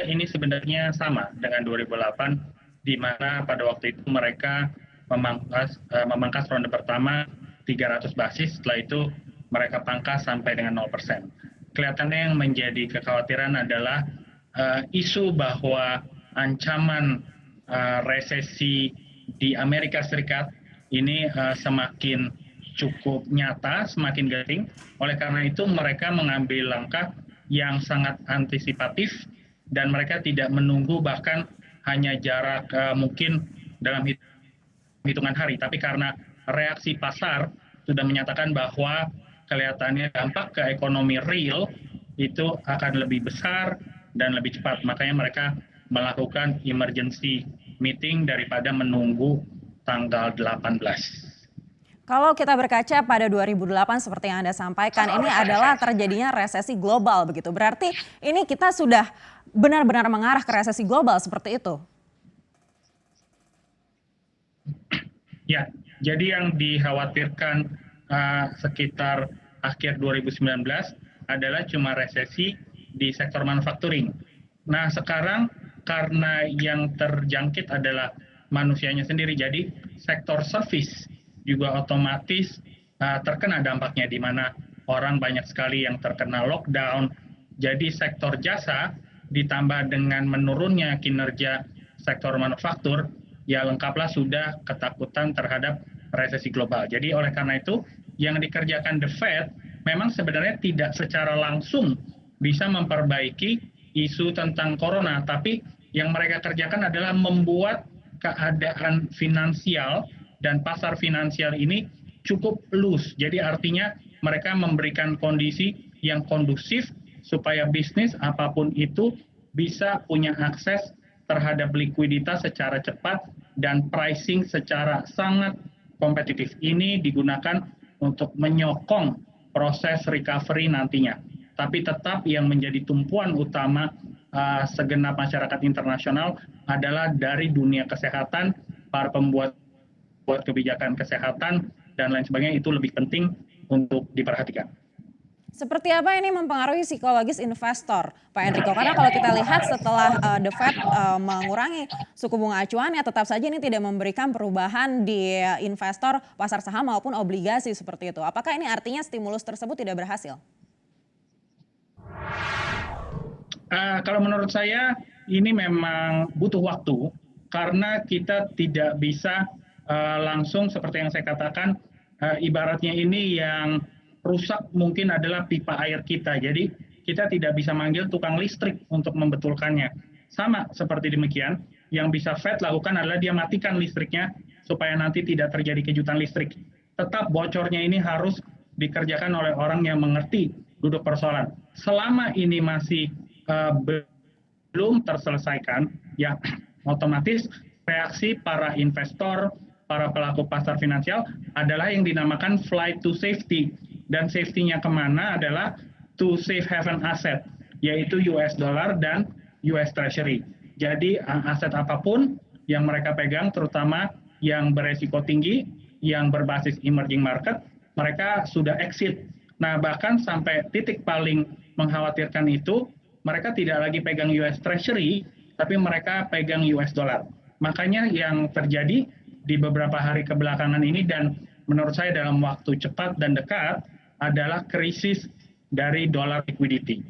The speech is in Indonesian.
ini sebenarnya sama dengan 2008, di mana pada waktu itu mereka memangkas ronde pertama 300 basis, setelah itu mereka pangkas sampai dengan 0%. Kelihatannya yang menjadi kekhawatiran adalah isu bahwa ancaman resesi di Amerika Serikat ini semakin cukup nyata, semakin genting. Oleh karena itu mereka mengambil langkah yang sangat antisipatif dan mereka tidak menunggu bahkan hanya jarak mungkin dalam hitungan hari, tapi karena reaksi pasar sudah menyatakan bahwa kelihatannya dampak ke ekonomi real itu akan lebih besar dan lebih cepat. Makanya mereka melakukan emergency meeting daripada menunggu tanggal 18. Kalau kita berkaca pada 2008 seperti yang Anda sampaikan, ini adalah terjadinya resesi global begitu. Berarti ini kita sudah benar-benar mengarah ke resesi global seperti itu. Ya, jadi yang dikhawatirkan sekitar akhir 2019 adalah cuma resesi di sektor manufacturing. Nah, sekarang karena yang terjangkit adalah manusianya sendiri, jadi sektor service juga otomatis terkena dampaknya, di mana orang banyak sekali yang terkena lockdown. Jadi sektor jasa ditambah dengan menurunnya kinerja sektor manufaktur, ya lengkaplah sudah ketakutan terhadap resesi global. Jadi oleh karena itu yang dikerjakan The Fed memang sebenarnya tidak secara langsung bisa memperbaiki isu tentang corona, tapi yang mereka kerjakan adalah membuat keadaan finansial dan pasar finansial ini cukup loose. Jadi artinya mereka memberikan kondisi yang kondusif supaya bisnis apapun itu bisa punya akses terhadap likuiditas secara cepat dan pricing secara sangat kompetitif. Ini digunakan untuk menyokong proses recovery nantinya. Tapi tetap yang menjadi tumpuan utama segenap masyarakat internasional adalah dari dunia kesehatan, para pembuat kebijakan kesehatan, dan lain sebagainya. Itu lebih penting untuk diperhatikan. Seperti apa ini mempengaruhi psikologis investor, Pak Enrico? Karena kalau kita lihat setelah The Fed mengurangi suku bunga acuannya, tetap saja ini tidak memberikan perubahan di investor pasar saham maupun obligasi seperti itu. Apakah ini artinya stimulus tersebut tidak berhasil? Kalau menurut saya ini memang butuh waktu, karena kita tidak bisa langsung seperti yang saya katakan, ibaratnya ini yang rusak mungkin adalah pipa air kita. Jadi kita tidak bisa manggil tukang listrik untuk membetulkannya. Sama seperti demikian, yang bisa Fed lakukan adalah dia matikan listriknya supaya nanti tidak terjadi kejutan listrik. Tetap bocornya ini harus dikerjakan oleh orang yang mengerti duduk persoalan. Selama ini masih belum terselesaikan, ya otomatis reaksi para investor, para pelaku pasar finansial adalah yang dinamakan flight to safety. Dan safety-nya kemana adalah to safe haven asset, yaitu US dollar dan US Treasury. Jadi aset apapun yang mereka pegang, terutama yang beresiko tinggi, yang berbasis emerging market, mereka sudah exit. Nah, bahkan sampai titik paling mengkhawatirkan itu, mereka tidak lagi pegang US Treasury, tapi mereka pegang US dollar. Makanya yang terjadi di beberapa hari kebelakangan ini, dan menurut saya dalam waktu cepat dan dekat, adalah krisis dari dollar liquidity.